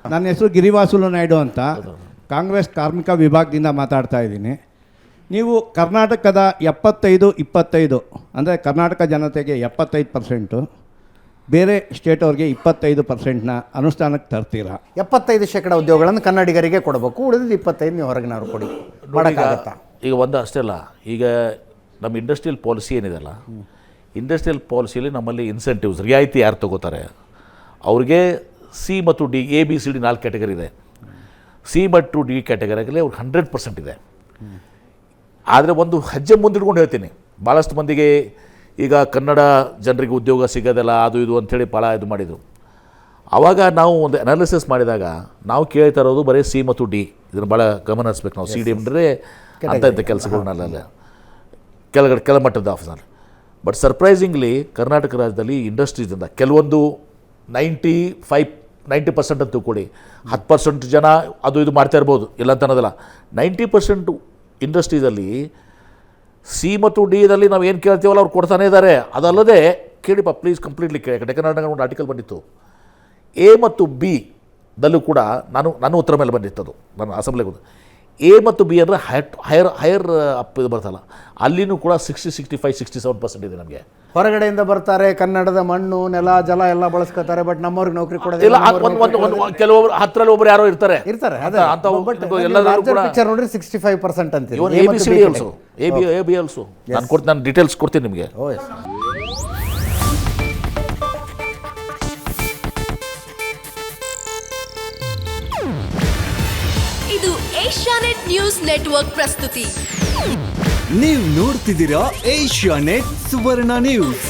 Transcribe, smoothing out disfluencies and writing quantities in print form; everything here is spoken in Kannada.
ನನ್ನ ಹೆಸರು ಗಿರಿವಾಸುಲು ನಾಯ್ಡು ಅಂತ, ಕಾಂಗ್ರೆಸ್ ಕಾರ್ಮಿಕ ವಿಭಾಗದಿಂದ ಮಾತಾಡ್ತಾ ಇದ್ದೀನಿ. ನೀವು ಕರ್ನಾಟಕದ 75-25 ಅಂದರೆ ಕರ್ನಾಟಕ ಜನತೆಗೆ 75%, ಬೇರೆ ಸ್ಟೇಟ್ ಅವ್ರಿಗೆ 25%ನ ಅನುಷ್ಠಾನಕ್ಕೆ ತರ್ತೀರಾ? 75% ಉದ್ಯೋಗಗಳನ್ನು ಕನ್ನಡಿಗರಿಗೆ ಕೊಡಬೇಕು, ಉಳಿದಿದ್ದು 25 ನೀವು ಹೊರಗಿನವ್ರು ಕೊಡಿ. ಮಾಡೋಕ್ಕಾಗತ್ತಾ? ಈಗ ಒಂದು ಅಷ್ಟೇ ಅಲ್ಲ, ಈಗ ನಮ್ಮ ಇಂಡಸ್ಟ್ರಿಯಲ್ ಪಾಲಿಸಿ ಏನಿದೆಲ್ಲ, ಇಂಡಸ್ಟ್ರಿಯಲ್ ಪಾಲಿಸಿಯಲ್ಲಿ ನಮ್ಮಲ್ಲಿ ಇನ್ಸೆಂಟಿವ್ಸ್ ರಿಯಾಯಿತಿ ಯಾರು ತಗೋತಾರೆ ಅವ್ರಿಗೆ ಸಿ ಮತ್ತು D, A B C D 4 category ಇದೆ. ಸಿ ಮತ್ತು ಡಿ ಕ್ಯಾಟಗರಿಯಲ್ಲಿ ಅವ್ರಿಗೆ 100% ಇದೆ. ಆದರೆ ಒಂದು ಹೆಜ್ಜೆ ಮುಂದಿಡ್ಕೊಂಡು ಹೇಳ್ತೀನಿ, ಭಾಳಷ್ಟು ಮಂದಿಗೆ ಈಗ ಕನ್ನಡ ಜನರಿಗೆ ಉದ್ಯೋಗ ಸಿಗೋದಿಲ್ಲ ಅದು ಇದು ಅಂಥೇಳಿ ಭಾಳ ಇದು ಮಾಡಿದರು. ಆವಾಗ ನಾವು ಒಂದು ಅನಾಲಿಸಿಸ್ ಮಾಡಿದಾಗ ನಾವು ಕೇಳ್ತಾ ಇರೋದು ಬರೀ ಸಿ ಮತ್ತು ಡಿ, ಇದನ್ನು ಭಾಳ ಗಮನ ಹರಿಸ್ಬೇಕು ನಾವು. ಸಿ ಡಿ ಅಂದರೆ ಅಂಥ ಕೆಲಸಗಳನ್ನೆಲ್ಲ ಕೆಳಮಟ್ಟದ ಆಫೀಸಲ್ಲಿ. ಬಟ್ ಸರ್ಪ್ರೈಸಿಂಗ್ಲಿ ಕರ್ನಾಟಕ ರಾಜ್ಯದಲ್ಲಿ ಇಂಡಸ್ಟ್ರೀಸಿಂದ ಕೆಲವೊಂದು 90% ಅಂತ ತಿಳ್ಕೊಳ್ಳಿ, 10% ಜನ ಅದು ಇದು ಮಾಡ್ತಾ ಇರ್ಬೋದು, ಇಲ್ಲ ಅಂತ ಅನ್ನೋದಿಲ್ಲ. 90% ಇಂಡಸ್ಟ್ರೀಸಲ್ಲಿ ಸಿ ಮತ್ತು ಡಿದಲ್ಲಿ ನಾವು ಏನು ಕೇಳ್ತೀವಲ್ಲ ಅವ್ರು ಕೊಡ್ತಾನೆ ಇದ್ದಾರೆ. ಅದಲ್ಲದೆ ಕೇಳಿಪ್ಪ ಪ್ಲೀಸ್ ಕಂಪ್ಲೀಟ್ಲಿ ಕೇಳಿ, ಕರ್ನಾಟಕ ಒಂದು ಆರ್ಟಿಕಲ್ ಬಂದಿತ್ತು, ಎ ಮತ್ತು ಬಿ ದಲ್ಲೂ ಕೂಡ ನನ್ನ ಉತ್ತರ ಮೇಲೆ ಬಂದಿತ್ತದು, ನಾನು ಅಸೆಂಬ್ಲಿಗೆ ಎ ಮತ್ತು ಬಿ ಅಂದರೆ ಹೈಯರ್ ಅಪ್ ಇದು ಬರ್ತಲ್ಲ, ಅಲ್ಲಿನೂ ಕೂಡ 65-67% ಇದೆ ನಮಗೆ. ಹೊರಗಡೆಯಿಂದ ಬರ್ತಾರೆ, ಕನ್ನಡದ ಮಣ್ಣು ನೆಲ ಜಲ ಎಲ್ಲ ಬಳಸ್ಕೊತಾರೆ, ಬಟ್ ನಮ್ಮವ್ರಿಗೆ ನೌಕರಿ ಕೊಡೋದಿಲ್ಲ. ಕೆಲವೊಬ್ರು 10ರಲ್ಲಿ ಒಬ್ರು ಯಾರೋ ಇರ್ತಾರೆ. ಪಿಕ್ಚರ್ ನೋಡ್ರಿ 65% ಅಂತ. ನಾನು ಡೀಟೇಲ್ಸ್ ಕೊಡ್ತೀನಿ ನಿಮಗೆ. ಇದು ಏಷ್ಯಾನೆಟ್ ನ್ಯೂಸ್ ನೆಟ್ವರ್ಕ್ ಪ್ರಸ್ತುತಿ. ನೀವು ನೋಡ್ತಿದ್ದೀರಾ ಏಷ್ಯಾನೆಟ್ ಸುವರ್ಣ ನ್ಯೂಸ್.